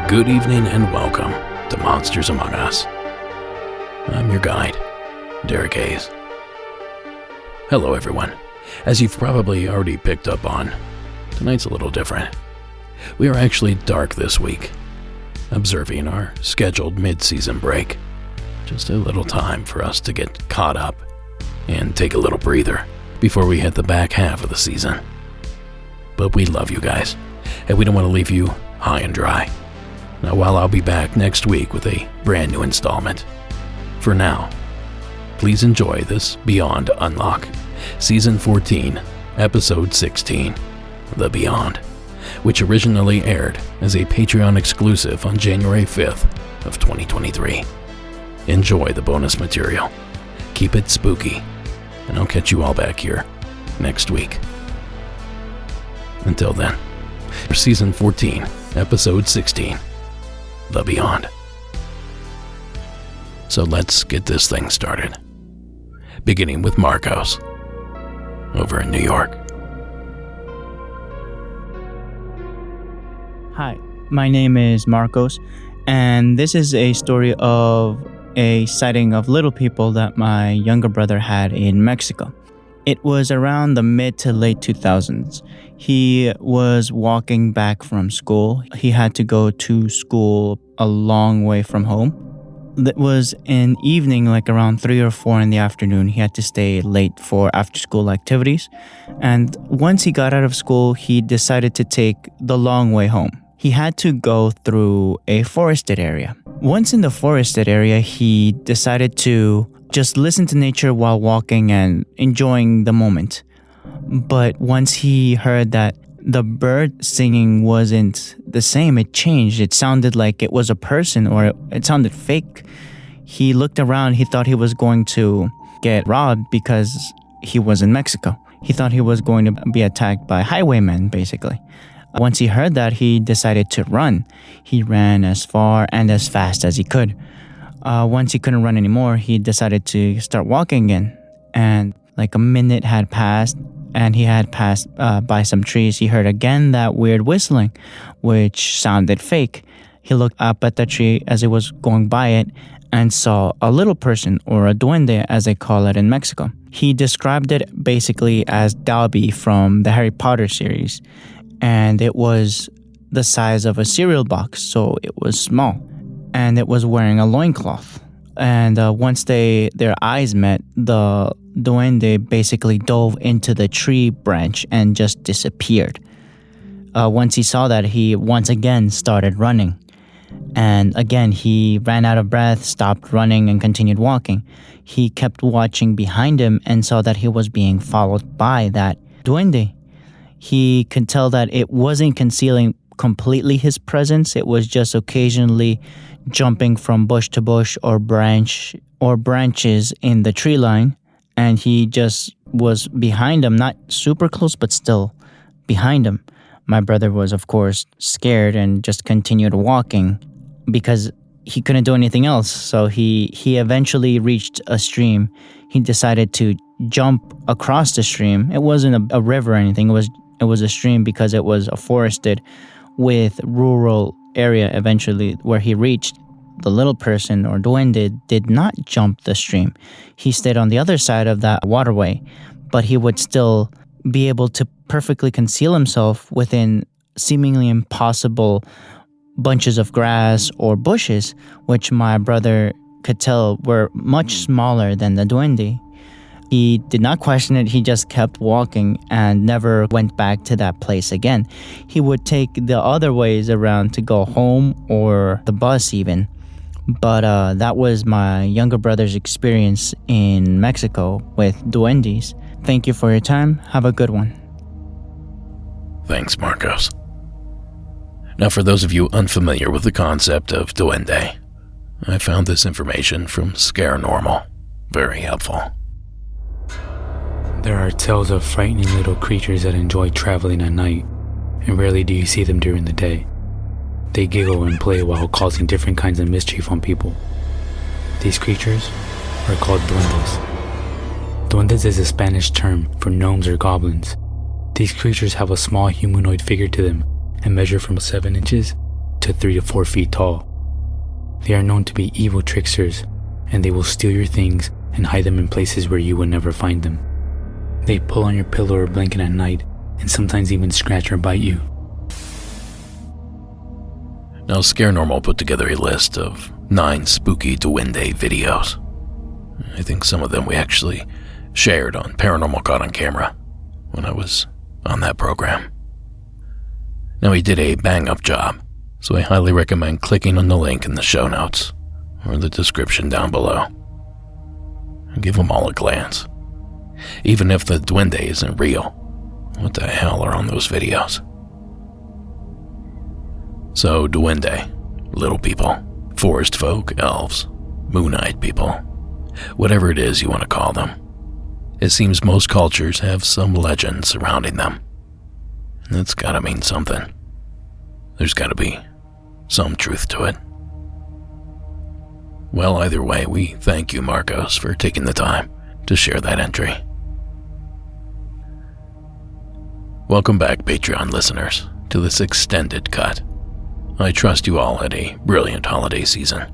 Good evening and welcome to Monsters Among Us. I'm your guide, Derek Hayes. Hello everyone. As you've probably already picked up on, tonight's a little different. We are actually dark this week, observing our scheduled mid-season break. Just a little time for us to get caught up and take a little breather before we hit the back half of the season. But we love you guys, and we don't want to leave you high and dry. Now, while I'll be back next week with a brand new installment, for now, please enjoy this Beyond Unlock, Season 14, Episode 16, The Beyond, which originally aired as a Patreon exclusive on January 5th of 2023. Enjoy the bonus material, keep it spooky, and I'll catch you all back here next week. Until then, for Season 14, Episode 16, The Beyond. So let's get this thing started. Beginning with Marcos, over in New York. Hi, my name is Marcos, and this is a story of a sighting of little people that my younger brother had in Mexico. It was around the mid to late 2000s. He was walking back from school. He had to go to school a long way from home. It was an evening, like around 3 or 4 in the afternoon. He had to stay late for after-school activities. And once he got out of school, he decided to take the long way home. He had to go through a forested area. Once in the forested area, he decided to just listen to nature while walking and enjoying the moment. But once he heard that the bird singing wasn't the same, it changed. It sounded like it was a person, or it sounded fake. He looked around. He thought he was going to get robbed because he was in Mexico. He thought he was going to be attacked by highwaymen, basically. Once he heard that, he decided to run. He ran as far and as fast as he could. Once he couldn't run anymore, he decided to start walking again. And like a minute had passed, and he had passed by some trees. He heard again that weird whistling, which sounded fake. He looked up at the tree as he was going by it and saw a little person, or a duende as they call it in Mexico. He described it basically as Dobby from the Harry Potter series. And it was the size of a cereal box, so it was small. And it was wearing a loincloth. And once their eyes met, the duende basically dove into the tree branch and just disappeared. Once he saw that, he once again started running. And again, he ran out of breath, stopped running, and continued walking. He kept watching behind him and saw that he was being followed by that duende. He could tell that it wasn't concealing completely his presence. It was just occasionally jumping from bush to bush or branches in the tree line, and he just was behind him, not super close, but still behind him. My brother was, of course, scared and just continued walking because he couldn't do anything else. So he eventually reached a stream. He decided to jump across the stream. It wasn't a river or anything. It was a stream because it was a forested with rural area eventually where he reached. The little person, or duende, did not jump the stream. He stayed on the other side of that waterway, but he would still be able to perfectly conceal himself within seemingly impossible bunches of grass or bushes, which my brother could tell were much smaller than the duende. He did not question it. He just kept walking and never went back to that place again. He would take the other ways around to go home or the bus even. But that was my younger brother's experience in Mexico with duendes. Thank you for your time. Have a good one. Thanks, Marcos. Now, for those of you unfamiliar with the concept of duende, I found this information from Paranormal. Very helpful. There are tales of frightening little creatures that enjoy traveling at night, and rarely do you see them during the day. They giggle and play while causing different kinds of mischief on people. These creatures are called duendes. Duendes is a Spanish term for gnomes or goblins. These creatures have a small humanoid figure to them and measure from 7 inches to 3 to 4 feet tall. They are known to be evil tricksters, and they will steal your things and hide them in places where you would never find them. They pull on your pillow or blanket at night and sometimes even scratch or bite you. Now, Paranormal put together a list of 9 spooky duende videos. I think some of them we actually shared on Paranormal Caught on Camera when I was on that program. Now, he did a bang-up job, so I highly recommend clicking on the link in the show notes or the description down below. And give them all a glance. Even if the duende isn't real, what the hell are on those videos? So, duende, little people, forest folk, elves, moon-eyed people, whatever it is you want to call them. It seems most cultures have some legend surrounding them. That's gotta mean something. There's gotta be some truth to it. Well, either way, we thank you, Marcos, for taking the time to share that entry. Welcome back, Patreon listeners, to this extended cut. I trust you all had a brilliant holiday season.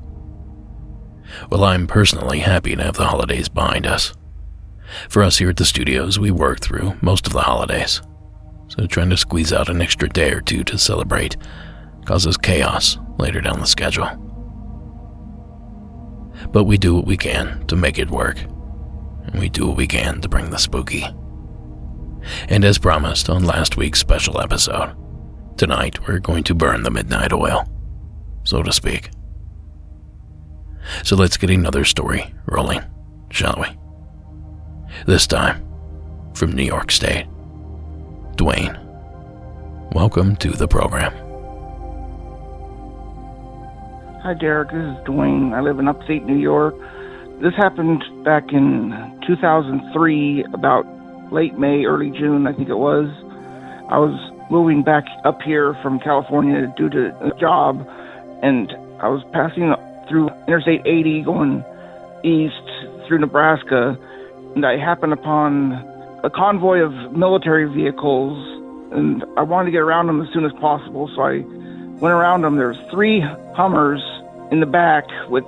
Well, I'm personally happy to have the holidays behind us. For us here at the studios, we worked through most of the holidays, so trying to squeeze out an extra day or two to celebrate causes chaos later down the schedule. But we do what we can to make it work, and we do what we can to bring the spooky. And as promised on last week's special episode, tonight we're going to burn the midnight oil, so to speak. So let's get another story rolling, shall we? This time, from New York State. Dwayne, welcome to the program. Hi, Derek. This is Dwayne. I live in upstate New York. This happened back in 2003, about late May, early June, I think it was. I was moving back up here from California due to a job, and I was passing through Interstate 80 going east through Nebraska, and I happened upon a convoy of military vehicles, and I wanted to get around them as soon as possible, so I went around them. There's 3 Hummers in the back with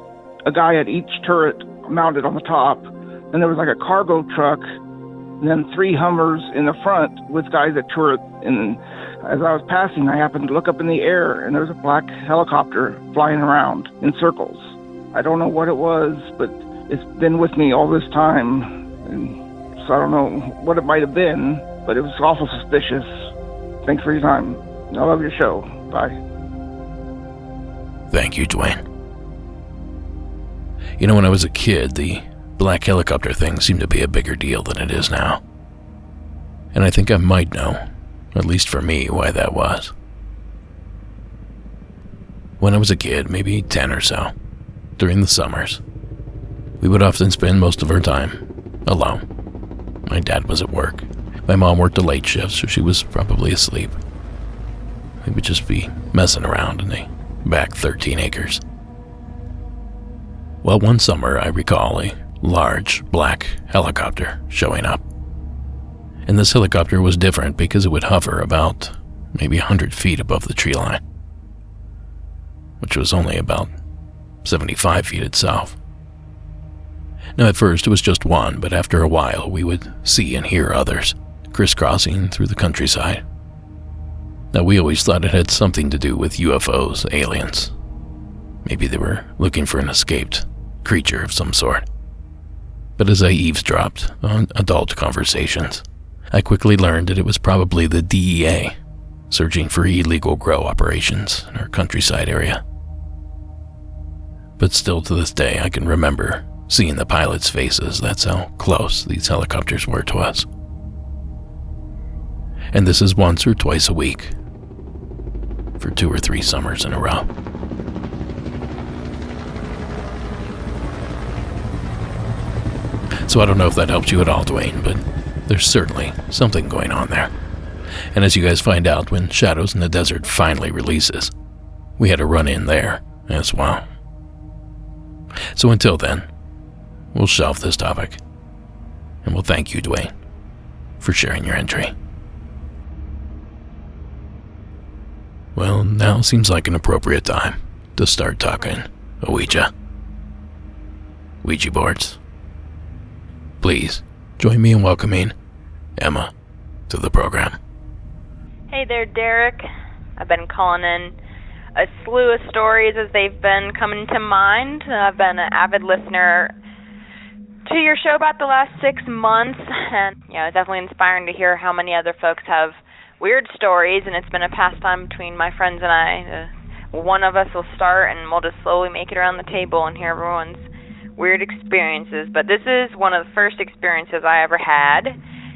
a guy at each turret mounted on the top, and there was like a cargo truck, and then 3 Hummers in the front with guys at turret. And as I was passing, I happened to look up in the air, and there was a black helicopter flying around in circles. I don't know what it was, but it's been with me all this time, and so I don't know what it might have been, but it was awful suspicious. Thanks for your time. I love your show. Bye. Thank you, Dwayne. You know, when I was a kid, the black helicopter thing seemed to be a bigger deal than it is now. And I think I might know, at least for me, why that was. When I was a kid, maybe 10 or so, during the summers, we would often spend most of our time alone. My dad was at work. My mom worked a late shift, so she was probably asleep. We would just be messing around in the back 13 acres. Well, one summer I recall a large black helicopter showing up. And this helicopter was different because it would hover about maybe 100 feet above the tree line, which was only about 75 feet itself. Now, at first it was just one, but after a while we would see and hear others crisscrossing through the countryside. Now, we always thought it had something to do with UFOs, aliens. Maybe they were looking for an escaped creature of some sort. But as I eavesdropped on adult conversations, I quickly learned that it was probably the DEA searching for illegal grow operations in our countryside area. But still to this day, I can remember seeing the pilots' faces. That's how close these helicopters were to us. And this is once or twice a week for 2 or 3 summers in a row. So I don't know if that helps you at all, Dwayne, but there's certainly something going on there. And as you guys find out when Shadows in the Desert finally releases, we had a run-in there as well. So until then, we'll shelve this topic. And we'll thank you, Dwayne, for sharing your entry. Well, now seems like an appropriate time to start talking Ouija boards. Please join me in welcoming Emma to the program. Hey there, Derek. I've been calling in a slew of stories as they've been coming to mind. I've been an avid listener to your show about the last 6 months, and it's definitely inspiring to hear how many other folks have weird stories, and it's been a pastime between my friends and I. One of us will start, and we'll just slowly make it around the table and hear everyone's weird experiences. But this is one of the first experiences I ever had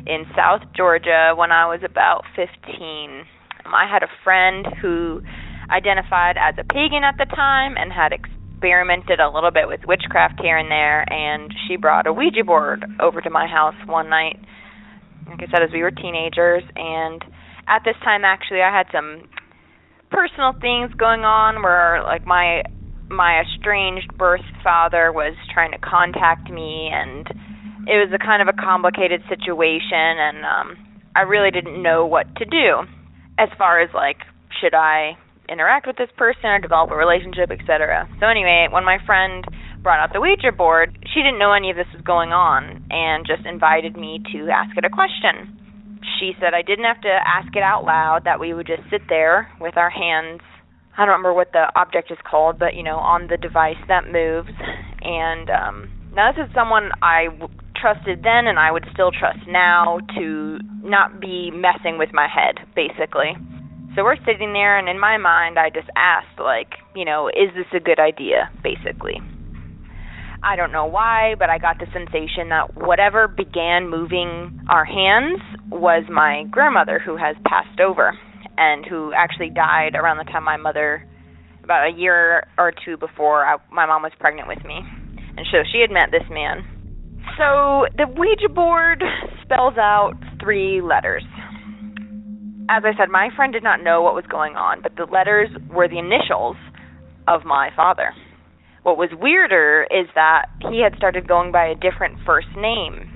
in South Georgia when I was about 15. I had a friend who identified as a pagan at the time and had experimented a little bit with witchcraft here and there, and she brought a Ouija board over to my house one night, like I said, as we were teenagers. And at this time, actually, I had some personal things going on where, like, my estranged birth father was trying to contact me, and it was a kind of a complicated situation, and I really didn't know what to do as far as, like, should I interact with this person or develop a relationship, etc. So anyway, when my friend brought out the Ouija board, she didn't know any of this was going on and just invited me to ask it a question. She said I didn't have to ask it out loud, that we would just sit there with our hands, I don't remember what the object is called, but, on the device that moves. And now this is someone I trusted then and I would still trust now to not be messing with my head, basically. So we're sitting there, and in my mind, I just asked, is this a good idea, basically? I don't know why, but I got the sensation that whatever began moving our hands was my grandmother, who has passed over and who actually died around the time my mother, about a year or 2 before my mom was pregnant with me. And so she had met this man. So the Ouija board spells out 3 letters. As I said, my friend did not know what was going on, but the letters were the initials of my father. What was weirder is that he had started going by a different first name,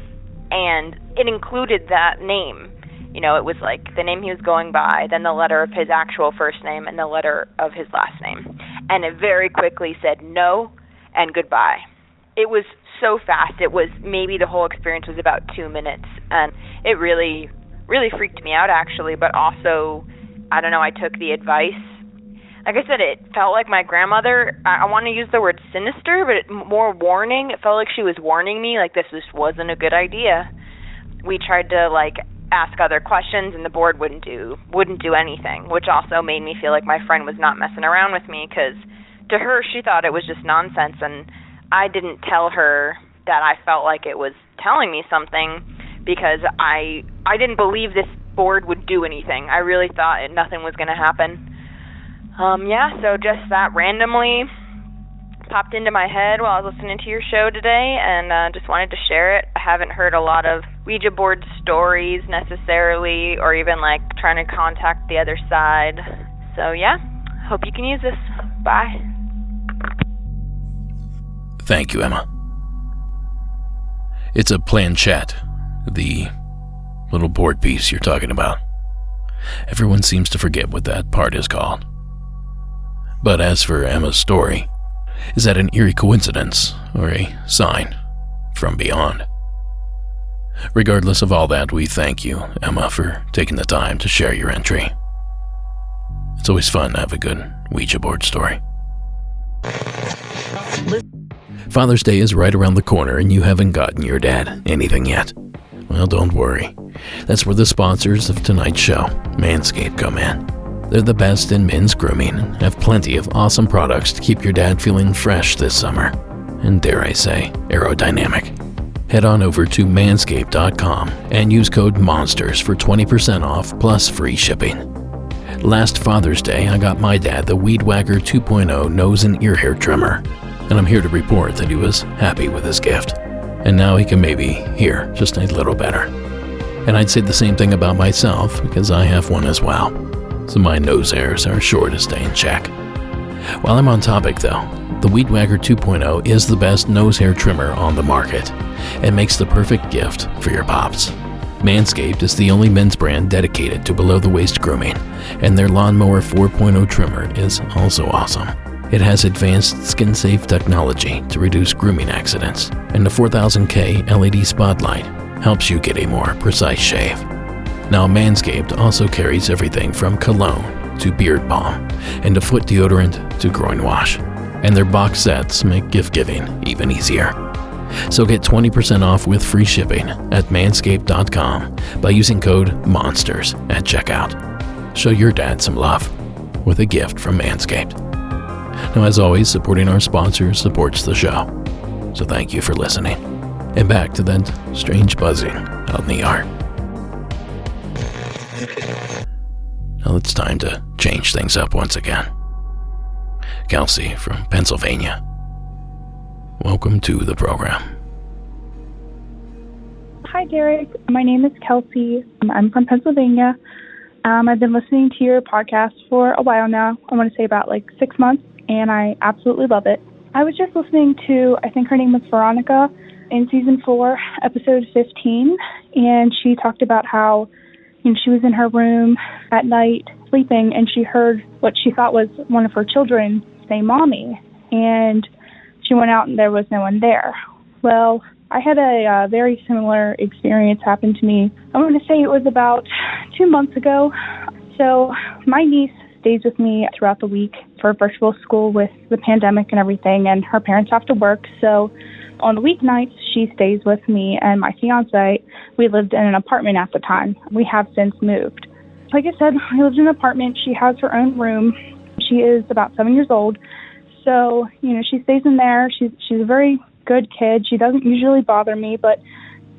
and it included that name. It was like the name he was going by, then the letter of his actual first name, and the letter of his last name. And it very quickly said no and goodbye. It was so fast. It was, maybe the whole experience was about 2 minutes, and it really freaked me out, actually, but also, I don't know, I took the advice. Like I said, it felt like my grandmother, I want to use the word sinister, but more warning. It felt like she was warning me, like this wasn't a good idea. We tried to, ask other questions, and the board wouldn't do anything, which also made me feel like my friend was not messing around with me, because to her, she thought it was just nonsense, and I didn't tell her that I felt like it was telling me something, because I didn't believe this board would do anything. I really thought nothing was going to happen. So just that randomly popped into my head while I was listening to your show today, and just wanted to share it. I haven't heard a lot of Ouija board stories necessarily, or even trying to contact the other side. So hope you can use this. Bye. Thank you, Emma. It's a planchette, the little board piece you're talking about. Everyone seems to forget what that part is called. But as for Emma's story, is that an eerie coincidence or a sign from beyond? Regardless of all that, we thank you, Emma, for taking the time to share your entry. It's always fun to have a good Ouija board story. Father's Day is right around the corner and you haven't gotten your dad anything yet. Well, don't worry. That's where the sponsors of tonight's show, Manscaped, come in. They're the best in men's grooming and have plenty of awesome products to keep your dad feeling fresh this summer. And dare I say, aerodynamic. Head on over to manscaped.com and use code MONSTERS for 20% off plus free shipping. Last Father's Day, I got my dad the Weed Whacker 2.0 nose and ear hair trimmer, and I'm here to report that he was happy with his gift. And now he can maybe hear just a little better. And I'd say the same thing about myself because I have one as well. So my nose hairs are sure to stay in check. While I'm on topic though, the Weed Whacker 2.0 is the best nose hair trimmer on the market and makes the perfect gift for your pops. Manscaped is the only men's brand dedicated to below-the-waist grooming, and their Lawnmower 4.0 trimmer is also awesome. It has advanced skin-safe technology to reduce grooming accidents, and the 4000K LED spotlight helps you get a more precise shave. Now, Manscaped also carries everything from cologne to beard balm, and a foot deodorant to groin wash, and their box sets make gift-giving even easier. So get 20% off with free shipping at manscaped.com by using code MONSTERS at checkout. Show your dad some love with a gift from Manscaped. Now, as always, supporting our sponsors supports the show. So thank you for listening. And back to that strange buzzing out in the yard. Now it's time to change things up once again. Kelsey from Pennsylvania. Welcome to the program. Hi, Derek. My name is Kelsey. I'm from Pennsylvania. I've been listening to your podcast for a while now. I want to say about 6 months, and I absolutely love it. I was just listening to, I think her name was Veronica, in Season 4, Episode 15, and she talked about how she was in her room at night sleeping, and she heard what she thought was one of her children say, "Mommy," and she went out and there was no one there. Well, I had a very similar experience happen to me. I want to say it was about 2 months ago. So my niece stays with me throughout the week for virtual school with the pandemic and everything, and her parents have to work. So on the weeknights, she stays with me and my fiance. We lived in an apartment at the time. We have since moved. Like I said, we lived in an apartment. She has her own room. She is about 7 years old. So, she stays in there. She's a very good kid. She doesn't usually bother me, but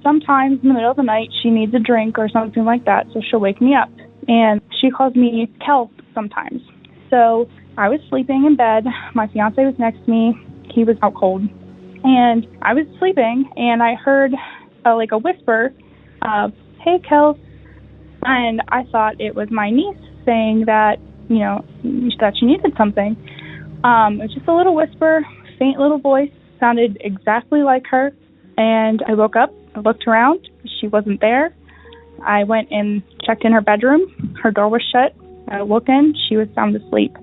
sometimes in the middle of the night, she needs a drink or something like that, so she'll wake me up. And she calls me Kel sometimes. So I was sleeping in bed. My fiance was next to me. He was out cold. And I was sleeping, and I heard a whisper of, "Hey, Kel." And I thought it was my niece saying that, that she needed something. It was just a little whisper, faint little voice, sounded exactly like her. And I woke up, I looked around, she wasn't there. I went and checked in her bedroom. Her door was shut. I woke in, she was sound asleep.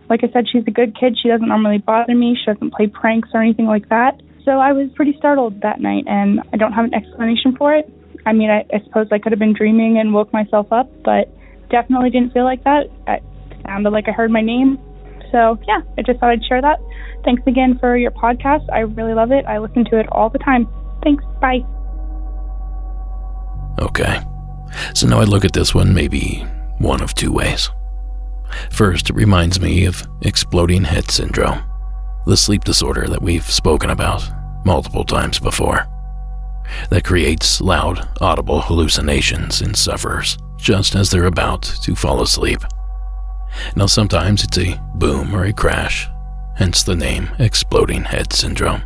Like I said, she's a good kid. She doesn't normally bother me. She doesn't play pranks or anything like that. So I was pretty startled that night, and I don't have an explanation for it. I mean, I suppose I could have been dreaming and woke myself up, but definitely didn't feel like that. It sounded like I heard my name. So, yeah, I just thought I'd share that. Thanks again for your podcast. I really love it. I listen to it all the time. Thanks. Bye. Okay. So now I look at this one maybe one of two ways. First, it reminds me of exploding head syndrome, the sleep disorder that we've spoken about multiple times before, that creates loud, audible hallucinations in sufferers just as they're about to fall asleep. Now, sometimes it's a boom or a crash, hence the name exploding head syndrome.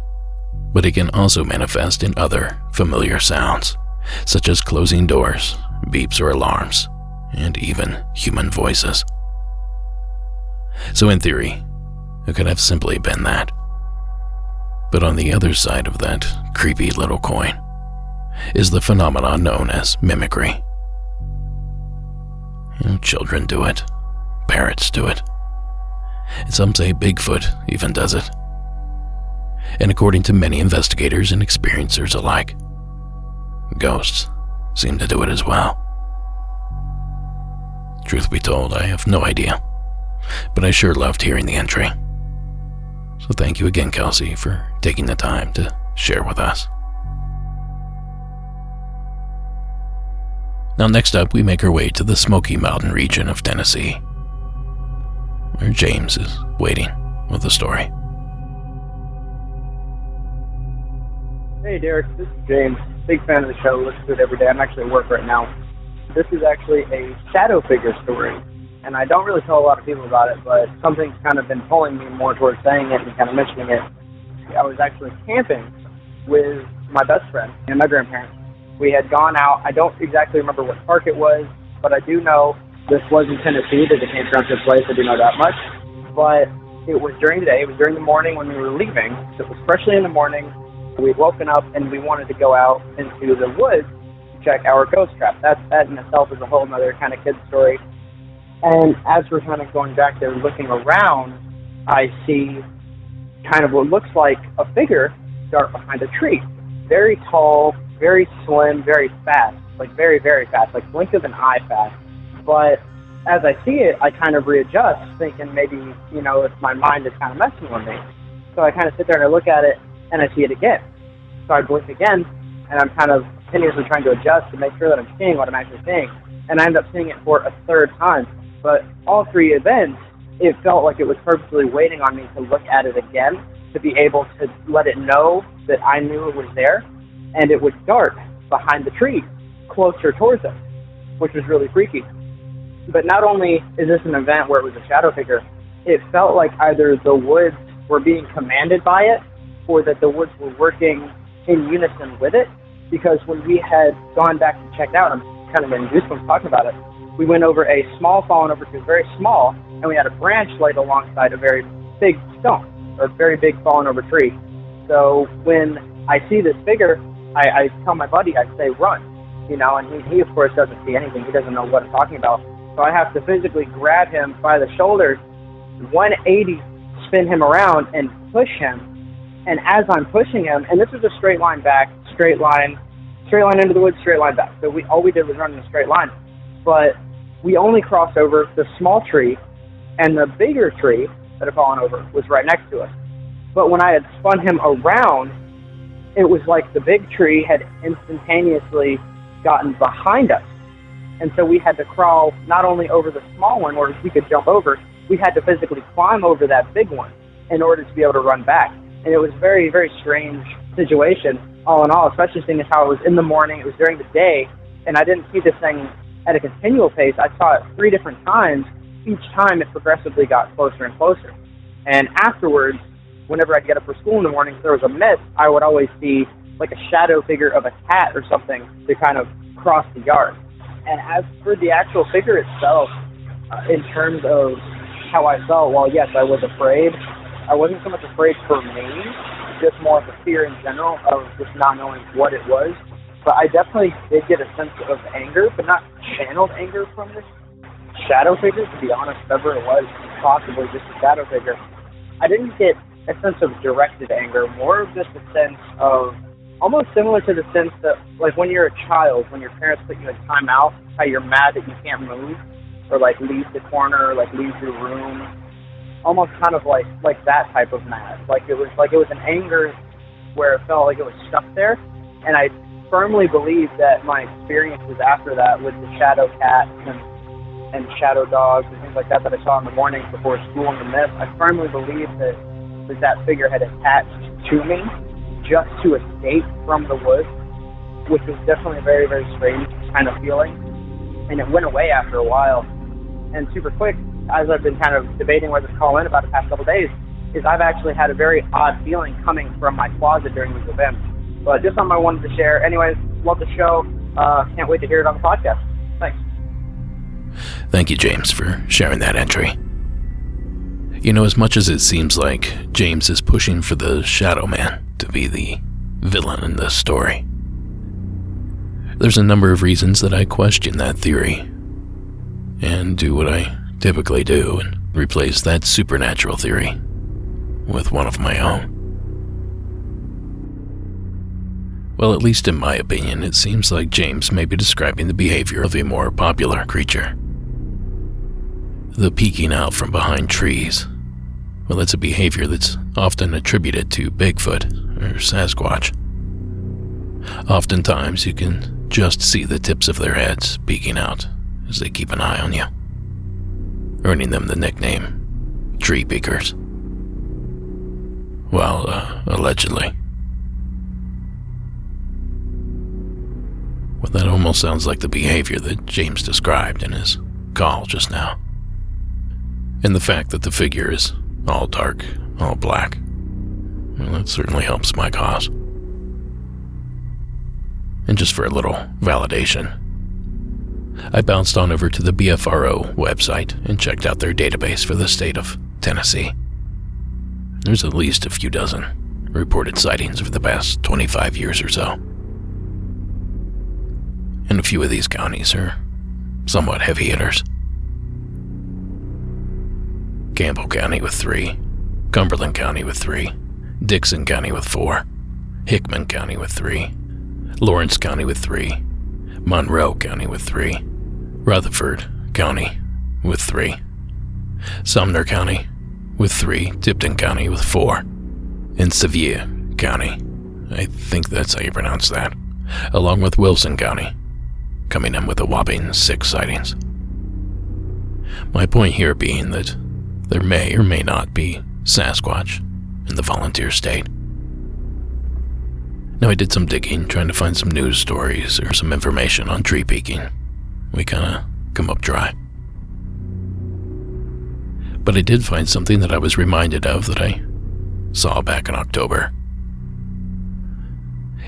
But it can also manifest in other familiar sounds, such as closing doors, beeps or alarms, and even human voices. So in theory, it could have simply been that. But on the other side of that creepy little coin is the phenomenon known as mimicry. Children do it. Parrots do it. And some say Bigfoot even does it. And according to many investigators and experiencers alike, ghosts seem to do it as well. Truth be told, I have no idea, but I sure loved hearing the entry. So thank you again, Kelsey, for taking the time to share with us. Now next up, we make our way to the Smoky Mountain region of Tennessee, where James is waiting with the story. Hey Derek, this is James. Big fan of the show, listen to it every day. I'm actually at work right now. This is actually a shadow figure story, and I don't really tell a lot of people about it, but something's kind of been pulling me more towards saying it and kind of mentioning it. I was actually camping with my best friend and my grandparents. We had gone out. I don't exactly remember what park it was, but I do know this was in Tennessee. That the campground took place. I do know that much. But it was during the day. It was during the morning when we were leaving. So it was freshly in the morning. We'd woken up and we wanted to go out into the woods to check our ghost trap. That in itself is a whole other kind of kid story. And as we're kind of going back there looking around, I see kind of what looks like a figure dart behind a tree. Very tall, very slim, very fast, like very, very fast, like blink of an eye fast. But as I see it, I kind of readjust, thinking maybe, if my mind is kind of messing with me. So I kind of sit there and I look at it, and I see it again. So I blink again, and I'm kind of continuously trying to adjust to make sure that I'm seeing what I'm actually seeing. And I end up seeing it for a third time. But all three events, it felt like it was purposely waiting on me to look at it again, to be able to let it know that I knew it was there, and it would dart behind the tree, closer towards us, which was really freaky. But not only is this an event where it was a shadow figure, it felt like either the woods were being commanded by it, or that the woods were working in unison with it, because when we had gone back to check out, I'm kind of getting goosebumps talking about it, we went over a small fallen over tree, very small, and we had a branch laid alongside a very big stone, or a very big fallen over tree. So when I see this figure, I tell my buddy, I say, run, and he of course doesn't see anything, he doesn't know what I'm talking about. So I have to physically grab him by the shoulders, 180, spin him around, and push him. And as I'm pushing him, and this is a straight line back, straight line into the woods, straight line back. So all we did was run in a straight line. But we only crossed over the small tree, and the bigger tree that had fallen over was right next to us. But when I had spun him around, it was like the big tree had instantaneously gotten behind us. And so we had to crawl not only over the small one where we could jump over, we had to physically climb over that big one in order to be able to run back. And it was a very, very strange situation, all in all, especially seeing as how it was in the morning, it was during the day, and I didn't see this thing at a continual pace. I saw it 3 different times. Each time it progressively got closer and closer. And afterwards, whenever I'd get up for school in the morning, if there was a mist, I would always see like a shadow figure of a cat or something to kind of cross the yard. And as for the actual figure itself, in terms of how I felt, well, yes, I was afraid. I wasn't so much afraid for me, just more of a fear in general of just not knowing what it was. But I definitely did get a sense of anger, but not channeled anger from this shadow figure, to be honest, whatever it was, possibly just a shadow figure. I didn't get a sense of directed anger, more of just a sense of, almost similar to the sense that, like when you're a child, when your parents put you in time out, how you're mad that you can't move, or like leave the corner, or like leave your room, almost kind of like that type of mad. Like it was an anger where it felt like it was stuck there, and I firmly believe that my experiences after that with the shadow cats and shadow dogs and things like that I saw in the morning before school in the mist, I firmly believe that figure had attached to me just to escape from the woods, which was definitely a very, very strange kind of feeling. And it went away after a while. And super quick, as I've been kind of debating whether to call in about the past couple of days, is I've actually had a very odd feeling coming from my closet during these events. But just something I wanted to share. Anyways, love the show. Can't wait to hear it on the podcast. Thanks. Thank you, James, for sharing that entry. As much as it seems like James is pushing for the Shadow Man to be the villain in this story, there's a number of reasons that I question that theory and do what I typically do and replace that supernatural theory with one of my own. Well, at least in my opinion, it seems like James may be describing the behavior of a more popular creature. The peeking out from behind trees, Well, it's a behavior that's often attributed to Bigfoot or Sasquatch. Oftentimes, you can just see the tips of their heads peeking out as they keep an eye on you, earning them the nickname Tree Peekers. Well, allegedly. Well, that almost sounds like the behavior that James described in his call just now. And the fact that the figure is all dark, all black, well, that certainly helps my cause. And just for a little validation, I bounced on over to the BFRO website and checked out their database for the state of Tennessee. There's at least a few dozen reported sightings over the past 25 years or so. And a few of these counties are somewhat heavy hitters. Campbell County with 3, Cumberland County with 3, Dixon County with 4, Hickman County with 3, Lawrence County with 3, Monroe County with 3, Rutherford County with 3, Sumner County with 3, Tipton County with 4, and Sevier County, I think that's how you pronounce that, along with Wilson County, coming in with a whopping 6 sightings. My point here being that there may or may not be Sasquatch in the volunteer state. Now, I did some digging trying to find some news stories or some information on tree peeking. We kinda come up dry. But I did find something that I was reminded of that I saw back in October.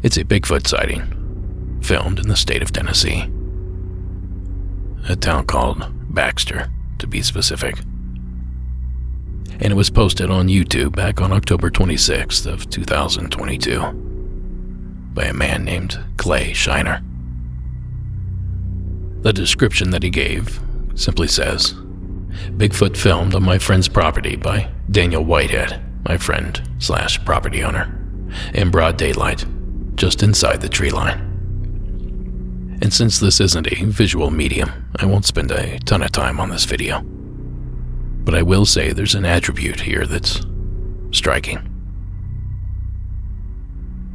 It's a Bigfoot sighting, filmed in the state of Tennessee. A town called Baxter, to be specific. And it was posted on YouTube back on October 26th of 2022 by a man named Clay Shiner. The description that he gave simply says, Bigfoot filmed on my friend's property by Daniel Whitehead, my friend/property owner, in broad daylight, just inside the tree line. And since this isn't a visual medium, I won't spend a ton of time on this video. But I will say there's an attribute here that's striking.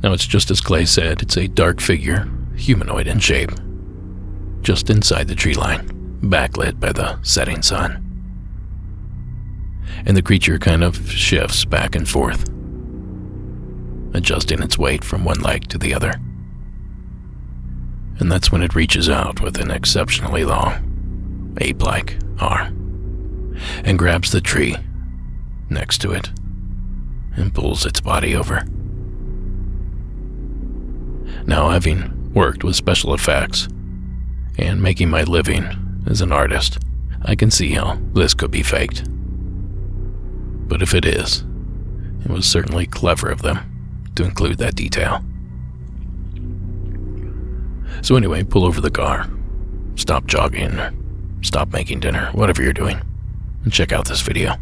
Now, it's just as Clay said, it's a dark figure, humanoid in shape, just inside the tree line, backlit by the setting sun. And the creature kind of shifts back and forth, adjusting its weight from one leg to the other. And that's when it reaches out with an exceptionally long, ape-like arm and grabs the tree next to it and pulls its body over. Now, having worked with special effects and making my living as an artist, I can see how this could be faked. But if it is, it was certainly clever of them to include that detail. So anyway, pull over the car, stop jogging, or stop making dinner, whatever you're doing, and check out this video.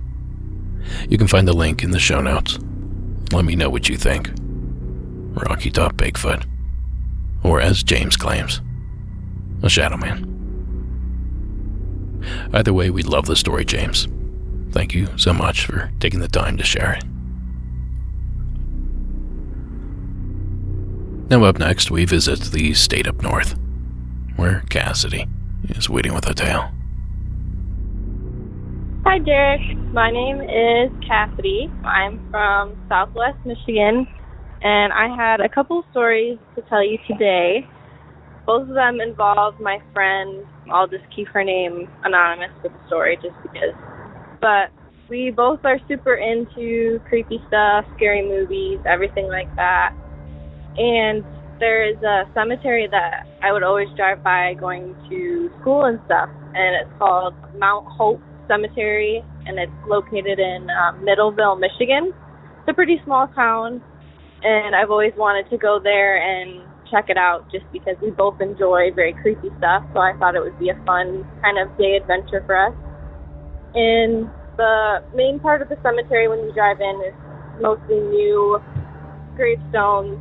You can find the link in the show notes. Let me know what you think. Rocky Top Bigfoot, or as James claims, a Shadow Man. Either way, we love the story, James. Thank you so much for taking the time to share it. Now up next, we visit the state up north, where Cassidy is waiting with a tale. Hi, Derek. My name is Cassidy. I'm from Southwest Michigan, and I had a couple stories to tell you today. Both of them involve my friend. I'll just keep her name anonymous for the story just because. But we both are super into creepy stuff, scary movies, everything like that. And there is a cemetery that I would always drive by going to school and stuff, and it's called Mount Hope Cemetery, and it's located in Middleville, Michigan. It's a pretty small town, and I've always wanted to go there and check it out just because we both enjoy very creepy stuff, so I thought it would be a fun kind of day adventure for us. And the main part of the cemetery when you drive in is mostly new gravestones,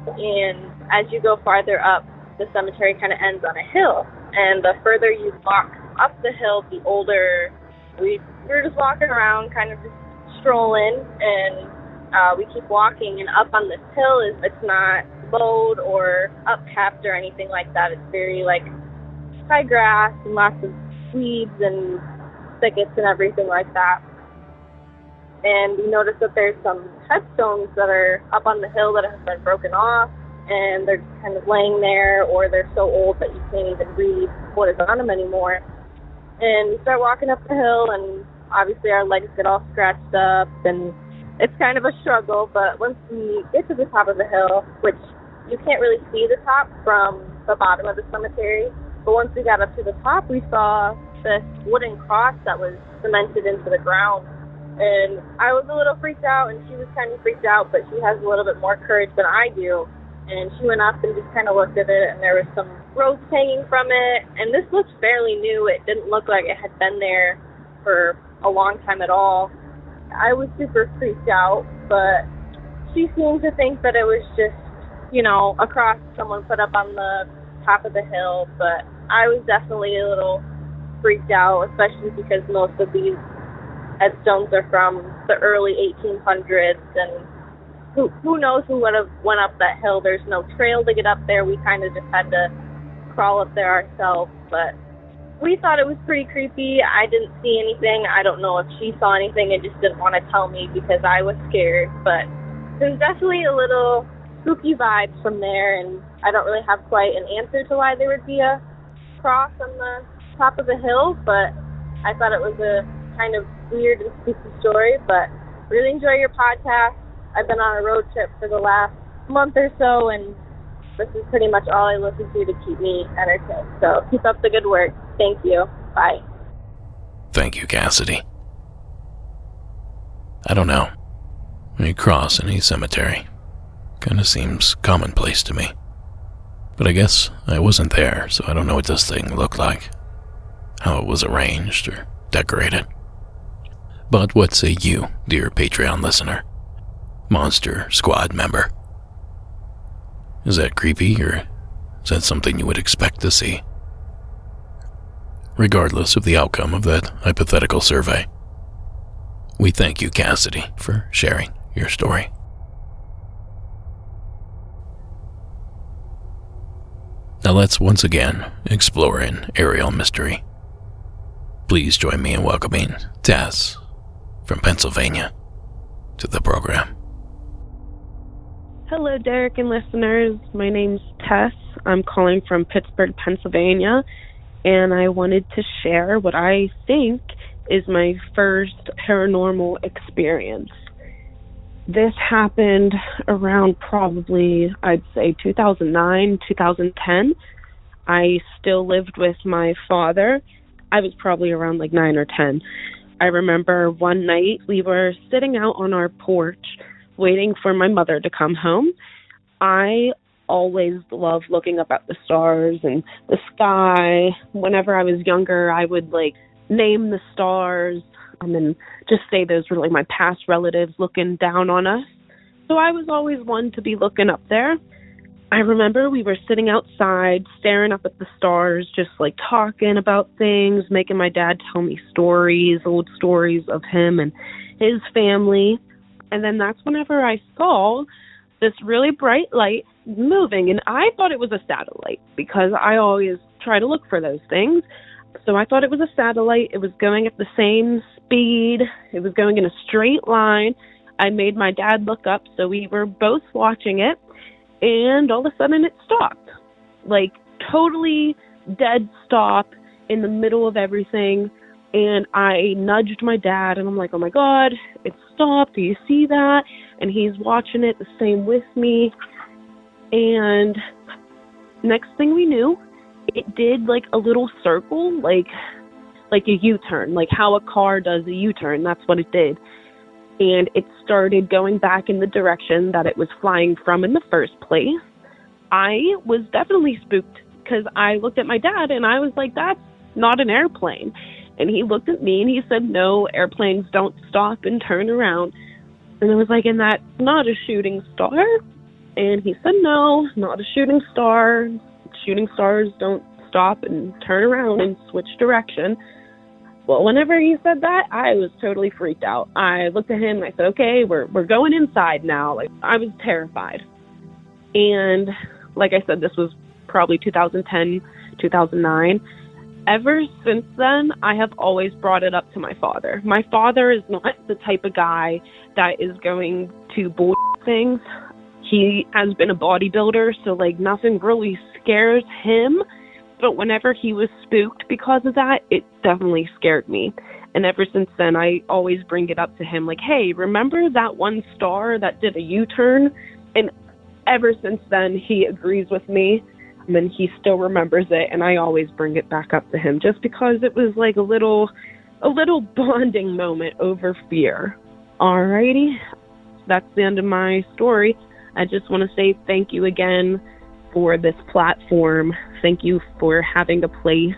and as you go farther up, the cemetery kind of ends on a hill, and the further you walk up the hill, the older. We were just walking around, kind of just strolling, and we keep walking, and up on this hill it's not mowed or upkept or anything like that. It's very like high grass and lots of weeds and thickets and everything like that. And we notice that there's some headstones that are up on the hill that have been broken off, and they're kind of laying there, or they're so old that you can't even read what is on them anymore. And we start walking up the hill, and obviously our legs get all scratched up, and it's kind of a struggle. But once we get to the top of the hill, which you can't really see the top from the bottom of the cemetery, but once we got up to the top, we saw this wooden cross that was cemented into the ground. And I was a little freaked out, and she was kind of freaked out, but she has a little bit more courage than I do. And she went up and just kind of looked at it, and there was some ropes hanging from it. And this looked fairly new. It didn't look like it had been there for a long time at all. I was super freaked out, but she seemed to think that it was just, you know, a cross someone put up on the top of the hill. But I was definitely a little freaked out, especially because most of these headstones are from the early 1800s, and who knows who would have went up that hill. There's no trail to get up there. We kind of just had to crawl up there ourselves, but we thought it was pretty creepy. I didn't see anything. I don't know if she saw anything and just didn't want to tell me because I was scared, but there's definitely a little spooky vibes from there, and I don't really have quite an answer to why there would be a cross on the top of the hill, but I thought it was a kind of weird and spooky story. But really enjoy your podcast. I've been on a road trip for the last month or so, and this is pretty much all I listen to keep me entertained. So keep up the good work. Thank you. Bye. Thank you, Cassidy. I don't know. A cross in a cemetery kind of seems commonplace to me. But I guess I wasn't there, so I don't know what this thing looked like, how it was arranged or decorated. But what say you, dear Patreon listener, Monster Squad member? Is that creepy, or is that something you would expect to see? Regardless of the outcome of that hypothetical survey, we thank you, Cassidy, for sharing your story. Now let's once again explore an aerial mystery. Please join me in welcoming Tess from Pennsylvania to the program. Hello, Derek and listeners. My name's Tess. I'm calling from Pittsburgh, Pennsylvania, and I wanted to share what I think is my first paranormal experience. This happened around probably, I'd say, 2009, 2010. I still lived with my father. I was probably around like 9 or 10. I remember one night we were sitting out on our porch waiting for my mother to come home. I always loved looking up at the stars and the sky. Whenever I was younger, I would name the stars and just say those were my past relatives looking down on us. So I was always one to be looking up there. I remember we were sitting outside, staring up at the stars, just talking about things, making my dad tell me stories, old stories of him and his family. And then that's whenever I saw this really bright light moving, and I thought it was a satellite because I always try to look for those things. So I thought it was a satellite. It was going at the same speed. It was going in a straight line. I made my dad look up, so we were both watching it, and all of a sudden it stopped. Totally dead stop in the middle of everything. And I nudged my dad, and I'm like, oh my God, it stopped. Do you see that? And he's watching it the same with me. And next thing we knew, it did a little circle, like a U-turn, like how a car does a U-turn. That's what it did. And it started going back in the direction that it was flying from in the first place. I was definitely spooked because I looked at my dad, and I was like, that's not an airplane. And he looked at me and he said, no, airplanes don't stop and turn around. And I was like, and that's not a shooting star? And he said, no, not a shooting star. Shooting stars don't stop and turn around and switch direction. Well, whenever he said that, I was totally freaked out. I looked at him and I said, okay, we're going inside now. Like, I was terrified. And like I said, this was probably 2010, 2009. Ever since then, I have always brought it up to my father. My father is not the type of guy that is going to bullshit things. He has been a bodybuilder, so like nothing really scares him. But whenever he was spooked because of that, it definitely scared me. And ever since then, I always bring it up to him like, hey, remember that one star that did a U-turn? And ever since then, he agrees with me. And he still remembers it, and I always bring it back up to him just because it was like a little bonding moment over fear. Alrighty, that's the end of my story. I just want to say thank you again for this platform. Thank you for having a place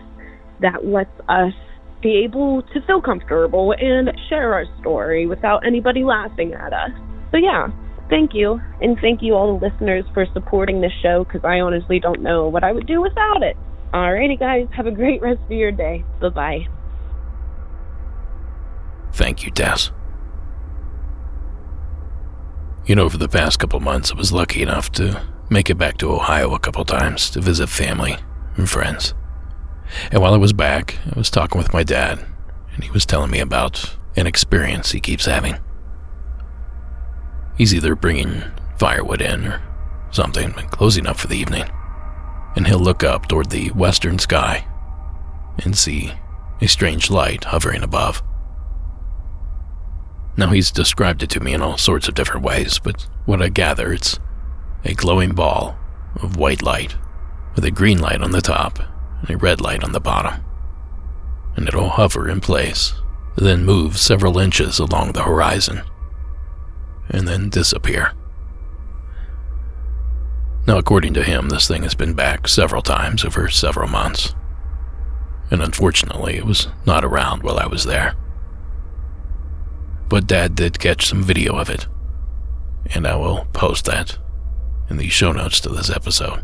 that lets us be able to feel comfortable and share our story without anybody laughing at us. So yeah, thank you. And thank you all the listeners for supporting this show, because I honestly don't know what I would do without it. Alrighty guys, have a great rest of your day. Bye-bye. Thank you, Tess. You know, over the past couple months, I was lucky enough to make it back to Ohio a couple times to visit family and friends. And while I was back, I was talking with my dad, and he was telling me about an experience he keeps having. He's either bringing firewood in or something and closing up for the evening, and he'll look up toward the western sky and see a strange light hovering above. Now, he's described it to me in all sorts of different ways, but what I gather, it's a glowing ball of white light with a green light on the top and a red light on the bottom. And it'll hover in place, then move several inches along the horizon, and then disappear. Now, according to him, this thing has been back several times over several months. And unfortunately, it was not around while I was there. But Dad did catch some video of it, and I will post that in the show notes to this episode,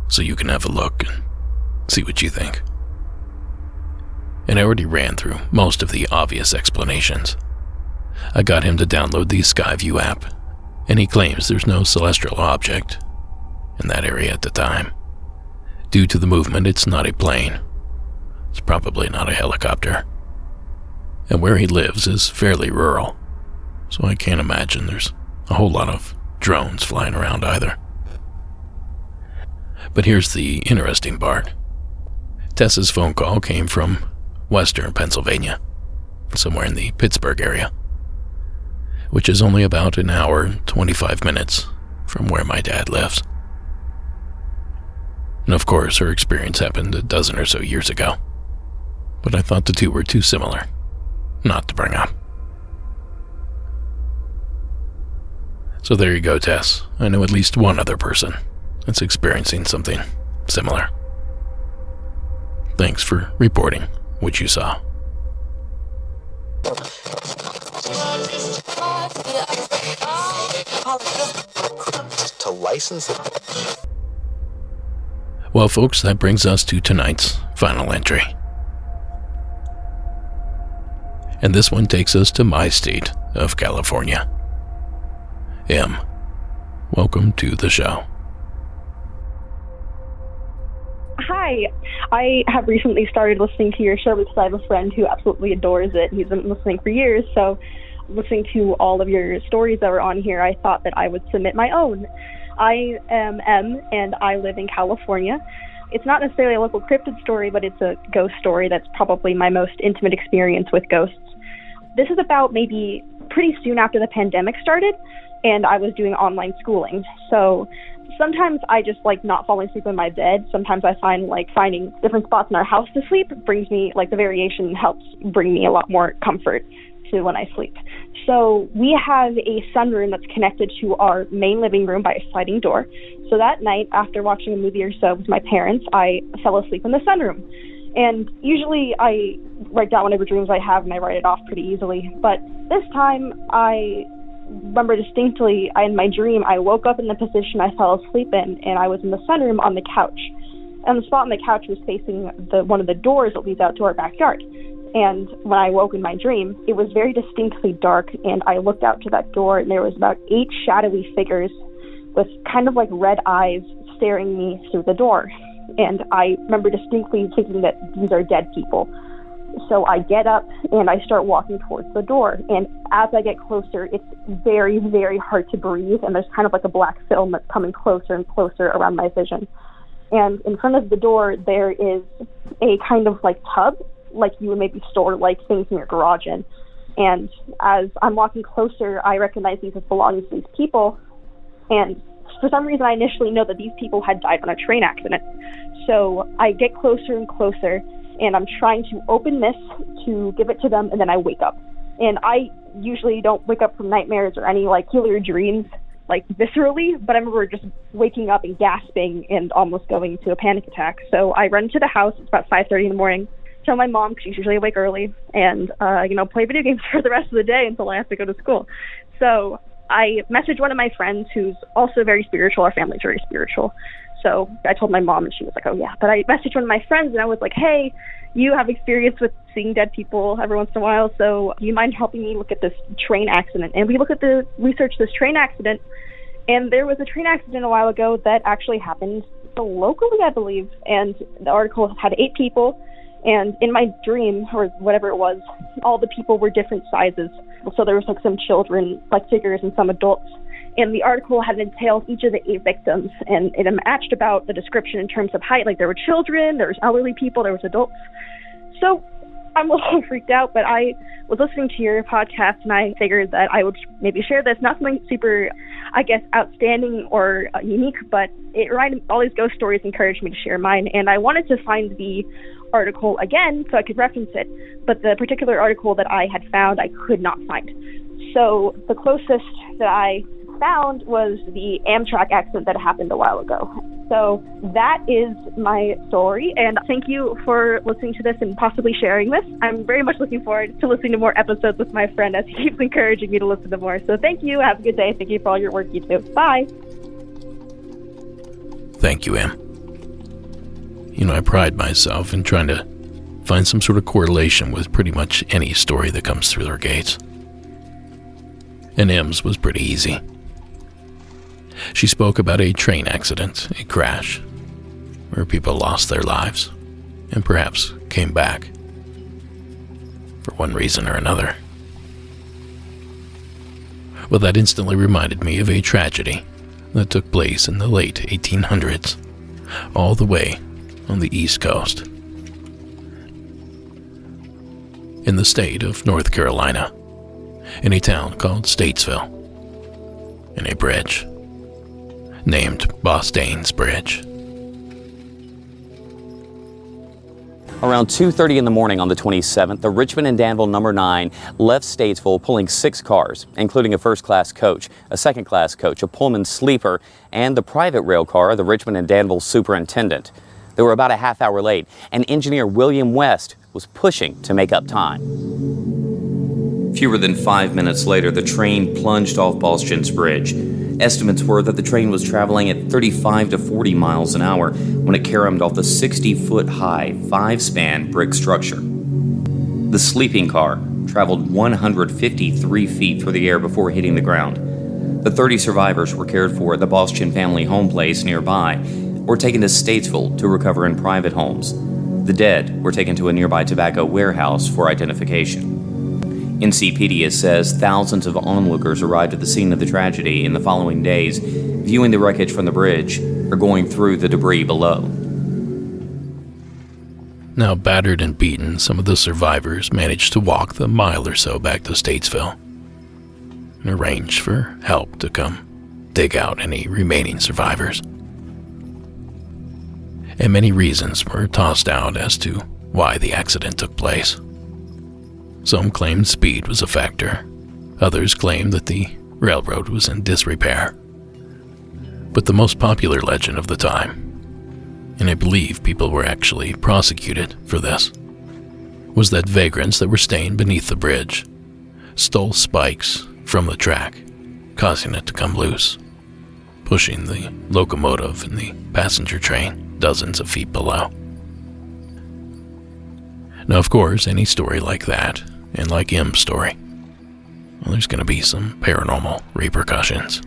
so you can have a look and see what you think. And I already ran through most of the obvious explanations. I got him to download the Skyview app, and he claims there's no celestial object in that area at the time. Due to the movement, it's not a plane. It's probably not a helicopter. And where he lives is fairly rural, so I can't imagine there's a whole lot of drones flying around either. But here's the interesting part. Tessa's phone call came from western Pennsylvania, somewhere in the Pittsburgh area, which is only about an hour and 25 minutes from where my dad lives. And of course, her experience happened a dozen or so years ago, but I thought the two were too similar not to bring up. So there you go, Tess. I know at least one other person that's experiencing something similar. Thanks for reporting what you saw. To license it. Well, folks, that brings us to tonight's final entry. And this one takes us to my state of California. M, welcome to the show. Hi, I have recently started listening to your show because I have a friend who absolutely adores it. He's been listening for years, so listening to all of your stories that were on here, I thought that I would submit my own. I am M, and I live in California. It's not necessarily a local cryptid story, but it's a ghost story that's probably my most intimate experience with ghosts. This is about maybe pretty soon after the pandemic started, and I was doing online schooling. So sometimes I just like not falling asleep in my bed. Sometimes I find like finding different spots in our house to sleep brings me, like the variation helps bring me a lot more comfort to when I sleep. So we have a sunroom that's connected to our main living room by a sliding door. So that night, after watching a movie or so with my parents, I fell asleep in the sunroom. And usually I write down whatever dreams I have and I write it off pretty easily. But this time I remember distinctly in my dream, I woke up in the position I fell asleep in, and I was in the sunroom on the couch. And the spot on the couch was facing one of the doors that leads out to our backyard. And when I woke in my dream, it was very distinctly dark, and I looked out to that door, and there was about 8 shadowy figures with kind of like red eyes staring me through the door. And I remember distinctly thinking that these are dead people. So I get up and I start walking towards the door. And as I get closer, it's very, very hard to breathe. And there's kind of like a black film that's coming closer and closer around my vision. And in front of the door, there is a kind of like tub, like you would maybe store like things in your garage in. And as I'm walking closer, I recognize these as belonging to these people. And for some reason, I initially know that these people had died on a train accident. So I get closer and closer, and I'm trying to open this to give it to them, and then I wake up. And I usually don't wake up from nightmares or any like killer dreams like viscerally, but I remember just waking up and gasping and almost going into a panic attack. So I run to the house. It's about 5:30 in the morning. Tell my mom, because she's usually awake early, and play video games for the rest of the day until I have to go to school. So I messaged one of my friends who's also very spiritual. Our family's very spiritual. So I told my mom, and she was like, oh yeah. But I messaged one of my friends, and I was like, hey, you have experience with seeing dead people every once in a while, so do you mind helping me look at this train accident? And we researched this train accident, and there was a train accident a while ago that actually happened locally, I believe. And the article had 8 people, and in my dream, or whatever it was, all the people were different sizes. So there was like some children, like figures, and some adults. And the article had entailed each of the 8 victims, and it matched about the description in terms of height. Like there were children, there was elderly people, there was adults. So I'm a little freaked out, but I was listening to your podcast, and I figured that I would maybe share this. Not something super, I guess, outstanding or unique, but it reminded all these ghost stories encouraged me to share mine. And I wanted to find the article again so I could reference it, but the particular article that I had found I could not find. So the closest that I found was the Amtrak accident that happened a while ago. So that is my story, and thank you for listening to this and possibly sharing this. I'm very much looking forward to listening to more episodes with my friend as he keeps encouraging me to listen to more. So thank you. Have a good day. Thank you for all your work you do. Bye. Thank you, Em. I pride myself in trying to find some sort of correlation with pretty much any story that comes through their gates. And Em's was pretty easy. She spoke about a train accident, a crash, where people lost their lives and perhaps came back for one reason or another. Well, that instantly reminded me of a tragedy that took place in the late 1800s, all the way on the East Coast, in the state of North Carolina, in a town called Statesville, in a bridge named Bostain's Bridge. Around 2:30 in the morning on the 27th, the Richmond and Danville number 9 left Statesville pulling 6 cars, including a first-class coach, a second-class coach, a Pullman sleeper, and the private rail car of the Richmond and Danville superintendent. They were about a half hour late, and engineer William West was pushing to make up time. Fewer than 5 minutes later, the train plunged off Bostain's Bridge. Estimates were that the train was traveling at 35 to 40 miles an hour when it caromed off the 60-foot-high, 5-span brick structure. The sleeping car traveled 153 feet through the air before hitting the ground. The 30 survivors were cared for at the Boston family home place nearby or taken to Statesville to recover in private homes. The dead were taken to a nearby tobacco warehouse for identification. NCPD says thousands of onlookers arrived at the scene of the tragedy in the following days, viewing the wreckage from the bridge or going through the debris below. Now battered and beaten, some of the survivors managed to walk the mile or so back to Statesville and arranged for help to come dig out any remaining survivors. And many reasons were tossed out as to why the accident took place. Some claimed speed was a factor. Others claimed that the railroad was in disrepair. But the most popular legend of the time, and I believe people were actually prosecuted for this, was that vagrants that were staying beneath the bridge stole spikes from the track, causing it to come loose, pushing the locomotive and the passenger train. dozens of feet below. Now, of course, any story like that, and like M's story, well, there's going to be some paranormal repercussions.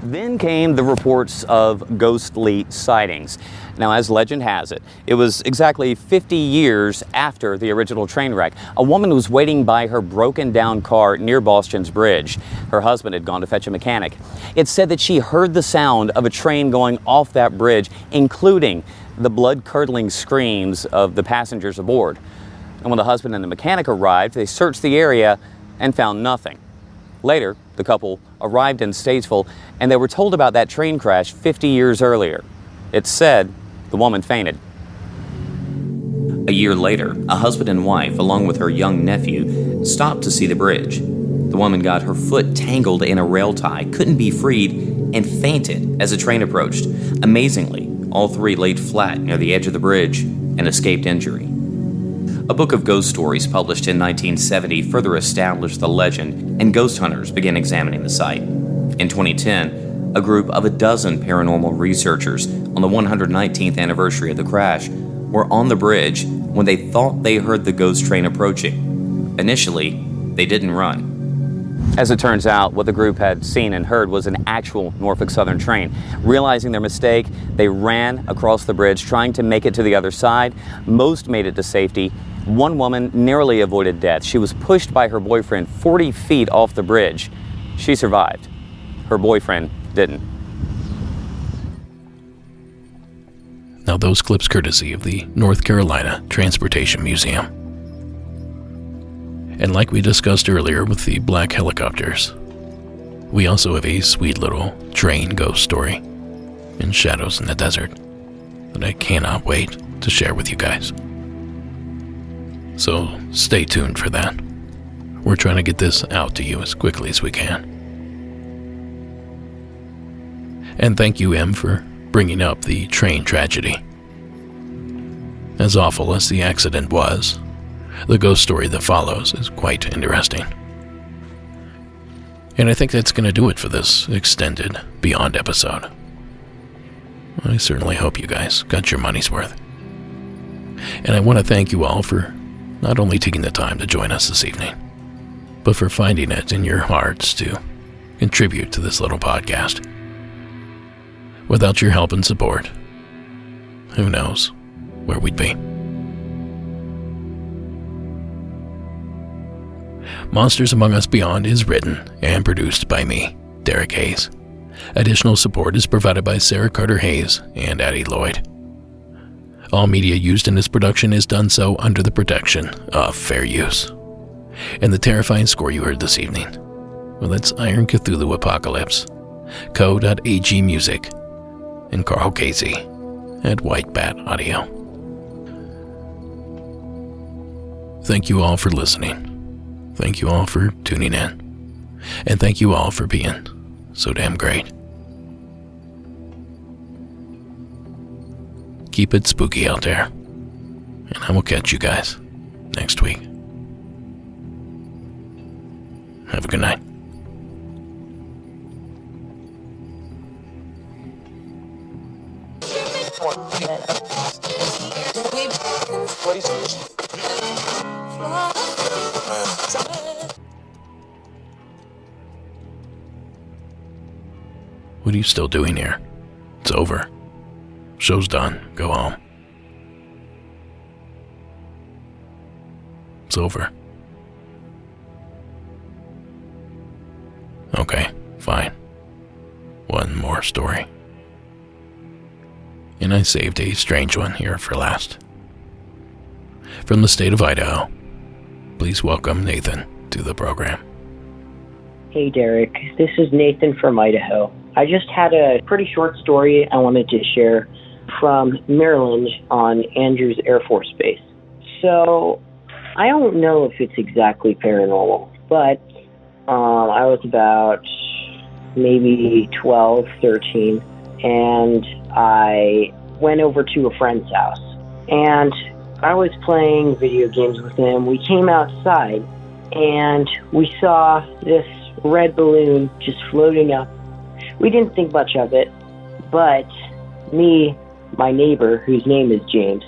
Then came the reports of ghostly sightings. Now, as legend has it, it was exactly 50 years after the original train wreck. A woman was waiting by her broken down car near Boston's Bridge. Her husband had gone to fetch a mechanic. It said that she heard the sound of a train going off that bridge, including the blood-curdling screams of the passengers aboard. And when the husband and the mechanic arrived, they searched the area and found nothing. Later, the couple arrived in Statesville and they were told about that train crash 50 years earlier. It's said the woman fainted. A year later, a husband and wife, along with her young nephew, stopped to see the bridge. The woman got her foot tangled in a rail tie, couldn't be freed, and fainted as the train approached. Amazingly, all three laid flat near the edge of the bridge and escaped injury. A book of ghost stories published in 1970 further established the legend, and ghost hunters began examining the site. In 2010, a group of a dozen paranormal researchers on the 119th anniversary of the crash were on the bridge when they thought they heard the ghost train approaching. Initially, they didn't run. As it turns out, what the group had seen and heard was an actual Norfolk Southern train. Realizing their mistake, they ran across the bridge, trying to make it to the other side. Most made it to safety. One woman narrowly avoided death. She was pushed by her boyfriend 40 feet off the bridge. She survived. Her boyfriend didn't. Now, those clips courtesy of the North Carolina Transportation Museum. And like we discussed earlier with the black helicopters, we also have a sweet little train ghost story in Shadows in the Desert that I cannot wait to share with you guys. So stay tuned for that. We're trying to get this out to you as quickly as we can. And thank you, Em, for bringing up the train tragedy. As awful as the accident was, the ghost story that follows is quite interesting. And I think that's going to do it for this extended Beyond episode. I certainly hope you guys got your money's worth. And I want to thank you all for not only taking the time to join us this evening, but for finding it in your hearts to contribute to this little podcast. Without your help and support, who knows where we'd be. Monsters Among Us Beyond is written and produced by me, Derek Hayes. Additional support is provided by Sarah Carter Hayes and Addie Lloyd. All media used in this production is done so under the protection of fair use. And the terrifying score you heard this evening, well, that's Iron Cthulhu Apocalypse, Co.AG Music, and Carl Casey at White Bat Audio. Thank you all for listening. Thank you all for tuning in. And thank you all for being so damn great. Keep it spooky out there. And I will catch you guys next week. Have a good night. What are you still doing here? It's over. Show's done. Go home. It's over. Okay, fine. One more story. And I saved a strange one here for last. From the state of Idaho, please welcome Nathan to the program. Hey Derek, this is Nathan from Idaho. I just had a pretty short story I wanted to share from Maryland on Andrews Air Force Base. So, I don't know if it's exactly paranormal, but I was about maybe 12, 13, and I went over to a friend's house. And I was playing video games with him. We came outside, and we saw this red balloon just floating up. We didn't think much of it, but me my neighbor, whose name is James,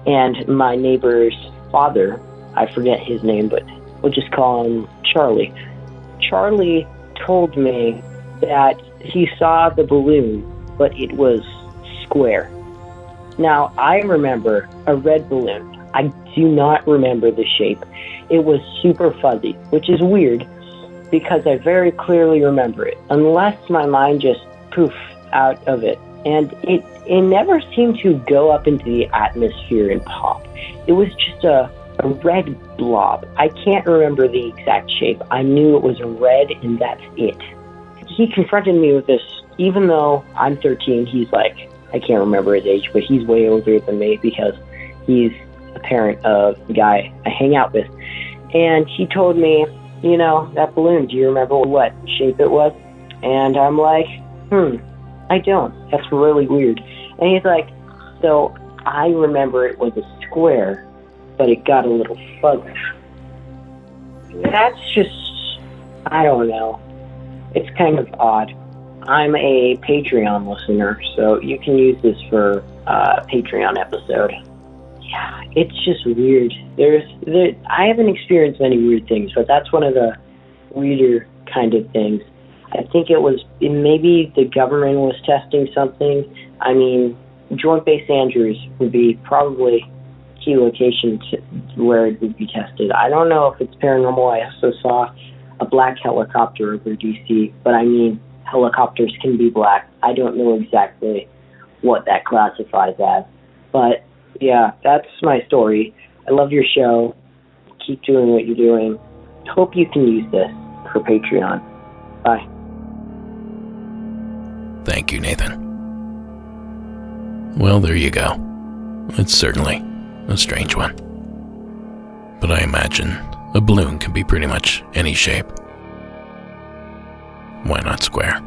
and my neighbor's father, I forget his name, but we'll just call him Charlie. Charlie told me that he saw the balloon, but it was square. Now, I remember a red balloon. I do not remember the shape. It was super fuzzy, which is weird because I very clearly remember it, unless my mind just poof out of it. And it never seemed to go up into the atmosphere and pop. It was just a red blob. I can't remember the exact shape. I knew it was red, and that's it. He confronted me with this, even though I'm 13, he's like, I can't remember his age, but he's way older than me because he's a parent of the guy I hang out with. And he told me, you know, that balloon, do you remember what shape it was? And I'm like, I don't. That's really weird. And he's like, so I remember it was a square, but it got a little fuzzy. That's just, I don't know. It's kind of odd. I'm a Patreon listener, so you can use this for a Patreon episode. Yeah, it's just weird. I haven't experienced many weird things, but that's one of the weirder kind of things. I think maybe the government was testing something. I mean, Joint Base Andrews would be probably key location where it would be tested. I don't know if it's paranormal. I also saw a black helicopter over DC, but I mean, helicopters can be black. I don't know exactly what that classifies as. But yeah, that's my story. I love your show. Keep doing what you're doing. Hope you can use this for Patreon. Bye. Thank you, Nathan. Well, there you go. It's certainly a strange one. But I imagine a balloon can be pretty much any shape. Why not square?